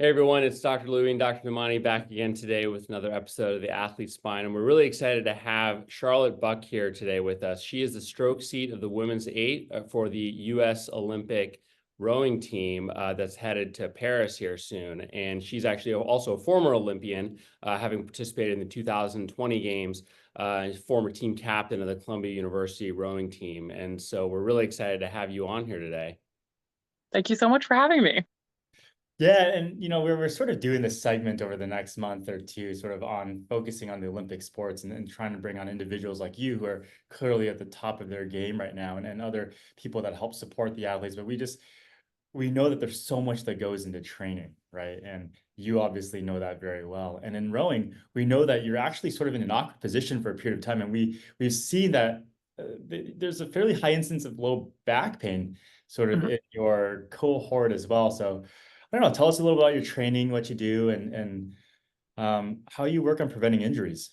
Hey everyone, it's Dr. Louie and Dr. Namani back again today with another episode of The Athlete-Spine. And we're really excited to have Charlotte Buck here today with us. She is the stroke seat of the women's 8 for the U.S. Olympic rowing team that's headed to Paris here soon. And she's actually also a former Olympian, having participated in the 2020 games, former team captain of the Columbia University rowing team. And so we're really excited to have you on here today. Thank you so much for having me. Yeah, and we're sort of doing this segment over the next month or two, sort of on focusing on the Olympic sports and trying to bring on individuals like you who are clearly at the top of their game right now, and other people that help support the athletes. But we know that there's so much that goes into training, right? And you obviously know that very well. And in rowing, we know that you're actually sort of in an awkward position for a period of time, and we've seen that there's a fairly high instance of low back pain sort of in your cohort as well. So I don't know, tell us a little about your training, what you do, and how you work on preventing injuries.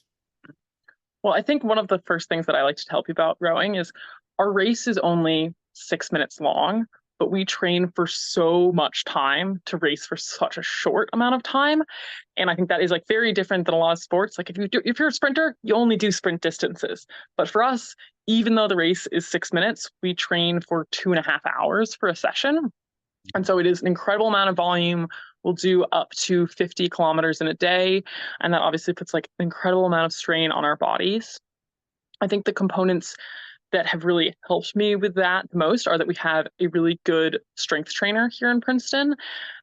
Well, I think one of the first things that I like to tell people about rowing is our race is only 6 minutes long, but we train for so much time to race for such a short amount of time. And I think that is like very different than a lot of sports. Like if you're a sprinter, you only do sprint distances. But for us, even though the race is 6 minutes, we train for 2.5 hours for a session. And so it is an incredible amount of volume. We'll do up to 50 kilometers in a day. And that obviously puts like an incredible amount of strain on our bodies. I think the components that have really helped me with that the most are that we have a really good strength trainer here in Princeton.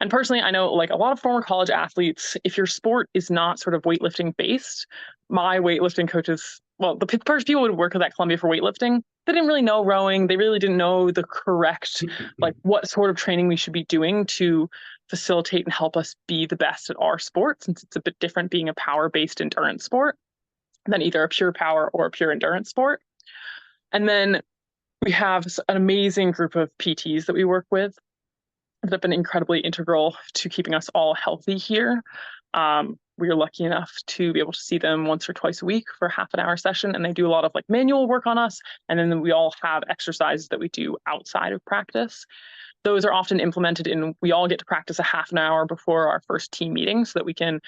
And personally, I know like a lot of former college athletes, if your sport is not sort of weightlifting based, my weightlifting coaches, well, the first people who would work with at Columbia for weightlifting, they didn't really know rowing. They really didn't know the correct, like what sort of training we should be doing to facilitate and help us be the best at our sport, since it's a bit different being a power-based endurance sport than either a pure power or a pure endurance sport. And then we have an amazing group of PTs that we work with that have been incredibly integral to keeping us all healthy here. We are lucky enough to be able to see them once or twice a week for half an hour session, and they do a lot of like manual work on us. And then we all have exercises that we do outside of practice. Those are often implemented in, we all get to practice a half an hour before our first team meeting so that we can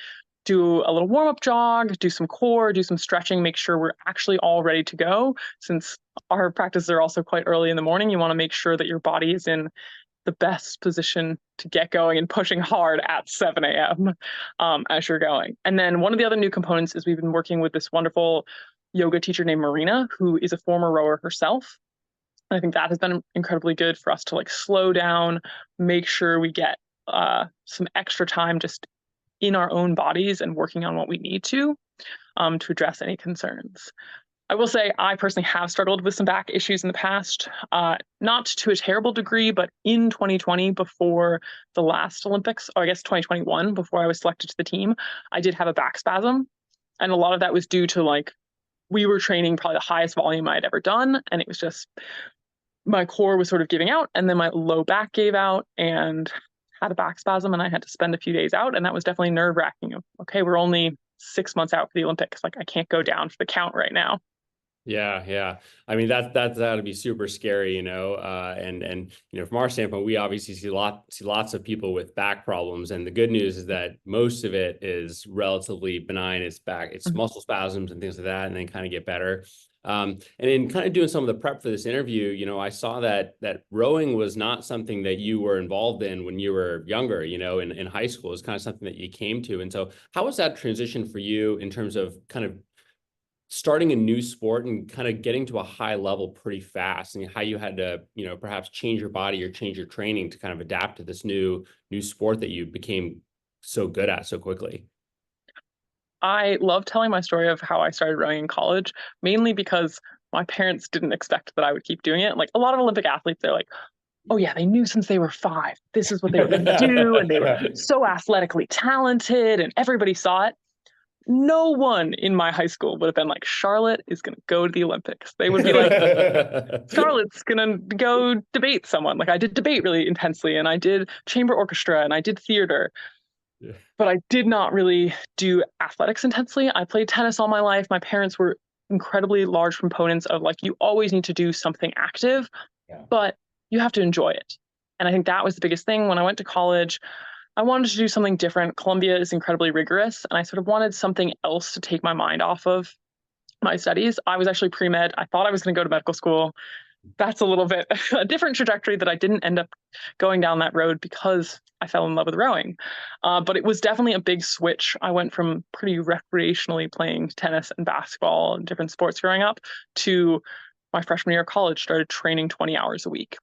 do a little warm-up jog, do some core, do some stretching, make sure we're actually all ready to go. Since our practices are also quite early in the morning, you want to make sure that your body is in the best position to get going and pushing hard at 7 a.m. As you're going. And then one of the other new components is we've been working with this wonderful yoga teacher named Marina, who is a former rower herself. And I think that has been incredibly good for us to like slow down, make sure we get some extra time just in our own bodies and working on what we need to address any concerns. I will say I personally have struggled with some back issues in the past, not to a terrible degree, but in 2020, before the last Olympics, or I guess 2021, before I was selected to the team, I did have a back spasm. And a lot of that was due to like, we were training probably the highest volume I had ever done. And it was just, my core was sort of giving out, and then my low back gave out and had a back spasm, and I had to spend a few days out. And that was definitely nerve wracking. Okay, we're only 6 months out for the Olympics. Like I can't go down for the count right now. Yeah. I mean, that's gotta be super scary, and from our standpoint, we obviously see lots of people with back problems, and the good news is that most of it is relatively benign. It's muscle spasms and things like that, and then kind of get better. And in kind of doing some of the prep for this interview, I saw that rowing was not something that you were involved in when you were younger, in high school. It's kind of something that you came to. And so how was that transition for you in terms of kind of starting a new sport and kind of getting to a high level pretty fast, and how you had to, perhaps change your body or change your training to kind of adapt to this new sport that you became so good at so quickly? I love telling my story of how I started rowing in college, mainly because my parents didn't expect that I would keep doing it. Like a lot of Olympic athletes, they're like, oh yeah, they knew since they were 5, this is what they were going to do. And they were so athletically talented and everybody saw it. No one in my high school would have been like, Charlotte is going to go to the Olympics. They would be like, Charlotte's going to go debate someone. Like I did debate really intensely, and I did chamber orchestra, and I did theater. Yeah. But I did not really do athletics intensely. I played tennis all my life. My parents were incredibly large proponents of like, you always need to do something active, but you have to enjoy it. And I think that was the biggest thing when I went to college. I wanted to do something different. Columbia is incredibly rigorous, and I sort of wanted something else to take my mind off of my studies. I was actually pre-med. I thought I was going to go to medical school. That's a little bit a different trajectory that I didn't end up going down that road because I fell in love with rowing. But it was definitely a big switch. I went from pretty recreationally playing tennis and basketball and different sports growing up to my freshman year of college, started training 20 hours a week.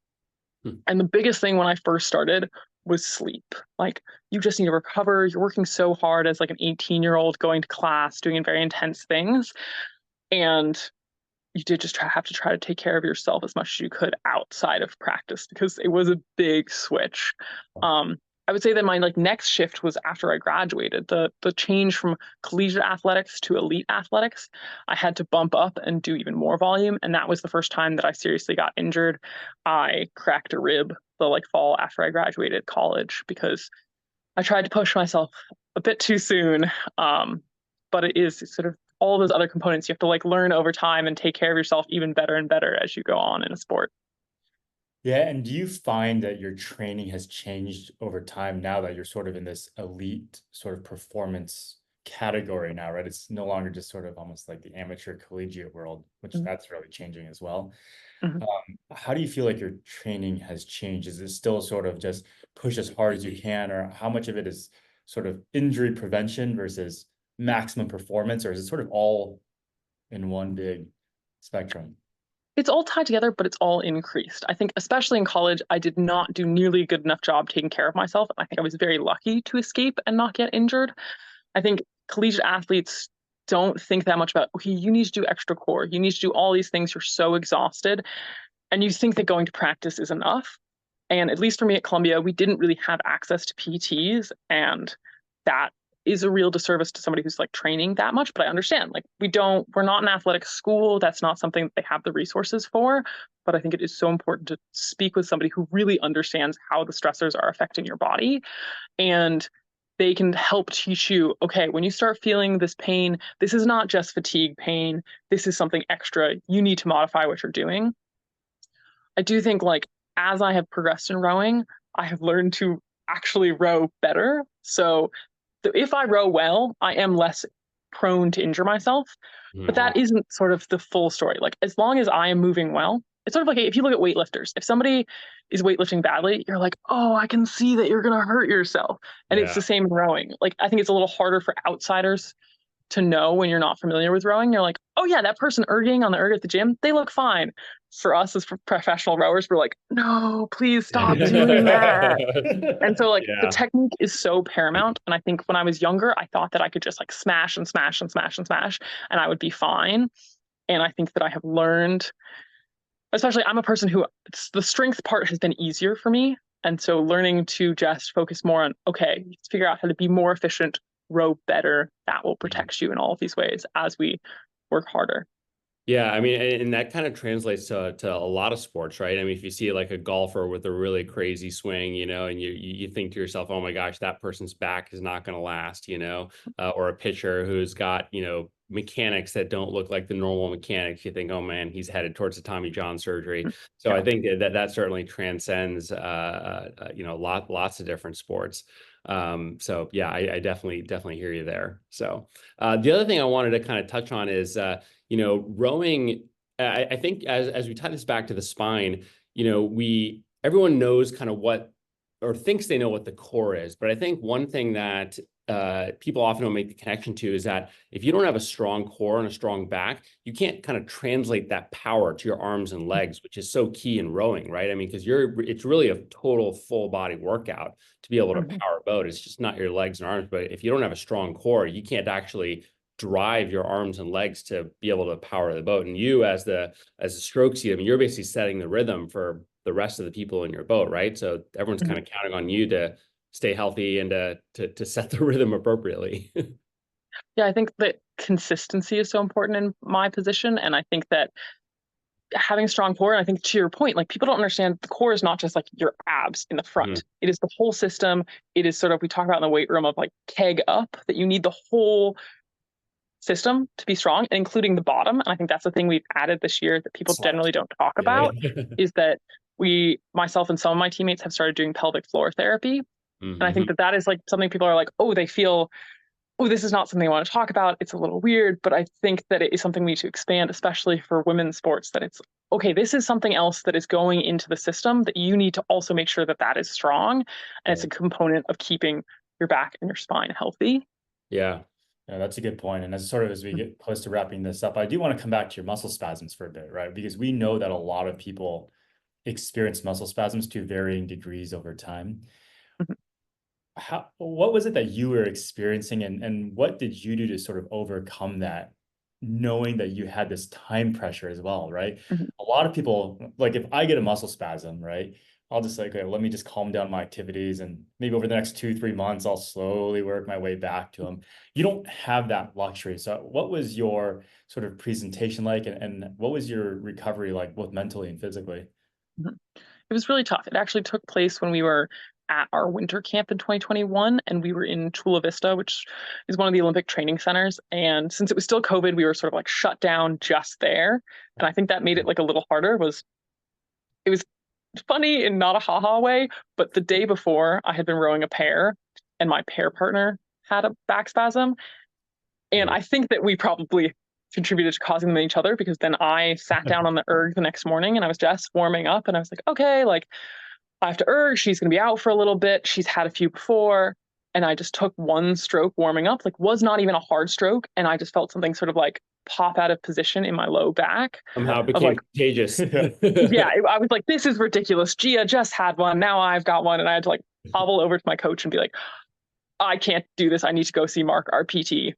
And the biggest thing when I first started was sleep. Like, you just need to recover. You're working so hard as like an 18-year-old going to class, doing very intense things. And you did just have to try to take care of yourself as much as you could outside of practice, because it was a big switch. I would say that my like next shift was after I graduated. The change from collegiate athletics to elite athletics, I had to bump up and do even more volume, and that was the first time that I seriously got injured. I cracked a rib the like fall after I graduated college because I tried to push myself a bit too soon. But it is sort of all those other components you have to like learn over time and take care of yourself even better and better as you go on in a sport. Yeah, and do you find that your training has changed over time now that you're sort of in this elite sort of performance category now, right? It's no longer just sort of almost like the amateur collegiate world, which that's really changing as well. How do you feel like your training has changed? Is it still sort of just push as hard as you can, or how much of it is sort of injury prevention versus maximum performance, or is it sort of all in one big spectrum? It's all tied together, but it's all increased. I think, especially in college, I did not do nearly a good enough job taking care of myself. I think I was very lucky to escape and not get injured. I think collegiate athletes don't think that much about, okay, you need to do extra core. You need to do all these things. You're so exhausted. And you think that going to practice is enough. And at least for me at Columbia, we didn't really have access to PTs. And that is a real disservice to somebody who's like training that much. But I understand, like, we're not an athletic school. That's not something that they have the resources for. But I think it is so important to speak with somebody who really understands how the stressors are affecting your body. And they can help teach you, okay, when you start feeling this pain, this is not just fatigue pain. This is something extra. You need to modify what you're doing. I do think, like, as I have progressed in rowing, I have learned to actually row better. So if I row well, I am less prone to injure myself. But that isn't sort of the full story. Like, as long as I am moving well, it's sort of like if you look at weightlifters, if somebody is weightlifting badly, you're like, oh, I can see that you're going to hurt yourself. And it's the same in rowing. Like, I think it's a little harder for outsiders to know when you're not familiar with rowing. You're like, oh yeah, that person erging on the erg at the gym, they look fine. For us as professional rowers, we're like, no, please stop doing that. And so, like, the technique is so paramount. And I think when I was younger, I thought that I could just like smash and smash and smash and smash, and I would be fine. And I think that I have learned, especially I'm a person who the strength part has been easier for me. And so learning to just focus more on, okay, let's figure out how to be more efficient, row better. That will protect you in all of these ways as we work harder. Yeah, I mean, and that kind of translates to a lot of sports, right? I mean, if you see like a golfer with a really crazy swing, you know, and you think to yourself, oh my gosh, that person's back is not going to last, you know, or a pitcher who's got, you know, mechanics that don't look like the normal mechanics, you think, oh man, he's headed towards a Tommy John surgery. So I think that certainly transcends, you know, lots of different sports. So yeah, I definitely hear you there. So the other thing I wanted to kind of touch on is, you know, rowing, I think as we tie this back to the spine, you know, everyone knows kind of what, or thinks they know what the core is. But I think one thing that people often don't make the connection to is that if you don't have a strong core and a strong back, you can't kind of translate that power to your arms and legs, which is so key in rowing, right? I mean, because it's really a total full body workout to be able to power a boat. It's just not your legs and arms. But if you don't have a strong core, you can't actually drive your arms and legs to be able to power the boat. And you as a stroke seat, I mean, you're basically setting the rhythm for the rest of the people in your boat, right? So everyone's kind of counting on you to stay healthy and to set the rhythm appropriately. Yeah, I think that consistency is so important in my position. And I think that having strong core, and I think to your point, like, people don't understand the core is not just like your abs in the front. It is the whole system. It is sort of, we talk about in the weight room of like keg up, that you need the whole system to be strong, including the bottom. And I think that's the thing we've added this year that people generally don't talk about, is that myself and some of my teammates have started doing pelvic floor therapy. And I think that is like something people are like, oh, they feel, oh, this is not something I want to talk about. It's a little weird, but I think that it is something we need to expand, especially for women's sports, that it's, okay, this is something else that is going into the system that you need to also make sure that that is strong. And it's a component of keeping your back and your spine healthy. Yeah. Yeah, that's a good point. And as we get close to wrapping this up, I do want to come back to your muscle spasms for a bit, right? Because we know that a lot of people experience muscle spasms to varying degrees over time. What was it that you were experiencing, and what did you do to sort of overcome that, knowing that you had this time pressure as well, right? A lot of people, like if I get a muscle spasm, right, I'll just like, okay, let me just calm down my activities, and maybe over the next 2-3 months, I'll slowly work my way back to them. You don't have that luxury. So what was your sort of presentation like, and what was your recovery like, both mentally and physically? It was really tough. It actually took place when we were at our winter camp in 2021, and we were in Chula Vista, which is one of the Olympic training centers. And since it was still COVID, we were sort of like shut down just there. And I think that made it like a little harder. It was funny in not a haha way, but the day before I had been rowing a pair, and my pair partner had a back spasm. And I think that we probably contributed to causing them in each other, because then I sat down on the erg the next morning and I was just warming up, and I was like, okay, like I have to erg. She's going to be out for a little bit. She's had a few before. And I just took one stroke warming up, like was not even a hard stroke. And I just felt something sort of like pop out of position in my low back. Somehow it of became like, contagious. yeah, I was like, this is ridiculous. Gia just had one. Now I've got one. And I had to like hobble over to my coach and be like, I can't do this. I need to go see Mark, our PT. Yeah.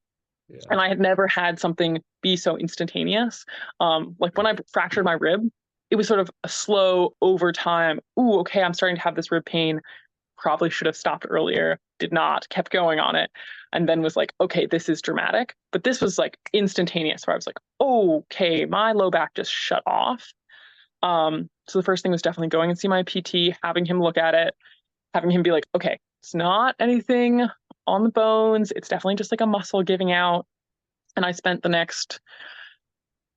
And I had never had something be so instantaneous. Like when I fractured my rib, it was sort of a slow over time. Ooh, okay, I'm starting to have this rib pain. Probably should have stopped earlier. Did not, kept going on it. And then was like, okay, this is dramatic. But this was like instantaneous, where I was like, okay, my low back just shut off. So the first thing was definitely going and see my PT, having him look at it, having him be like, okay, it's not anything on the bones. It's definitely just like a muscle giving out. And I spent the next,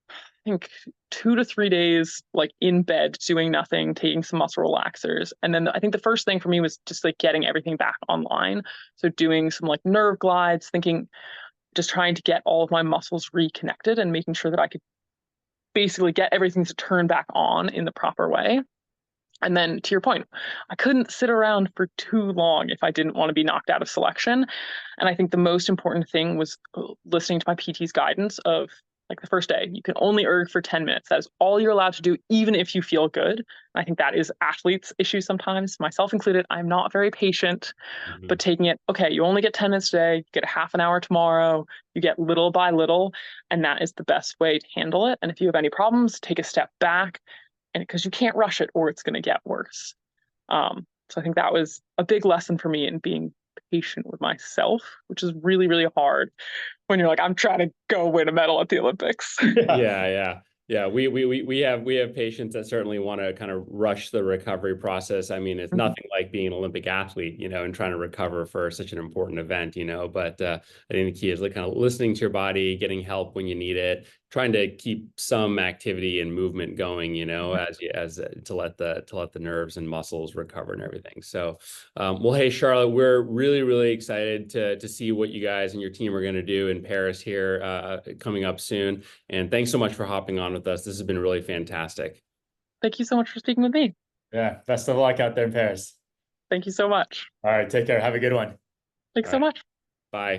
I think, 2 to 3 days like in bed doing nothing, taking some muscle relaxers. And then I think the first thing for me was just like getting everything back online. So doing some like nerve glides, just trying to get all of my muscles reconnected and making sure that I could basically get everything to turn back on in the proper way. And then to your point, I couldn't sit around for too long if I didn't want to be knocked out of selection. And I think the most important thing was listening to my PT's guidance of like the first day, you can only erg for 10 minutes. That is all you're allowed to do, even if you feel good. And I think that is athletes' issue sometimes, myself included. I'm not very patient, but taking it, okay, you only get 10 minutes today, you get a half an hour tomorrow, you get little by little, and that is the best way to handle it. And if you have any problems, take a step back, and because you can't rush it or it's going to get worse. So I think that was a big lesson for me in being patient with myself, which is really, really hard when you're like, I'm trying to go win a medal at the Olympics. Yeah. We have patients that certainly want to kind of rush the recovery process. I mean, it's nothing like being an Olympic athlete, and trying to recover for such an important event, but I think the key is like kind of listening to your body, getting help when you need it, trying to keep some activity and movement going, as to let the nerves and muscles recover and everything. So, well, hey, Charlotte, we're really, really excited to see what you guys and your team are going to do in Paris here coming up soon. And thanks so much for hopping on with us. This has been really fantastic. Thank you so much for speaking with me. Yeah, best of luck out there in Paris. Thank you so much. All right, take care. Have a good one. Thanks so much. Bye.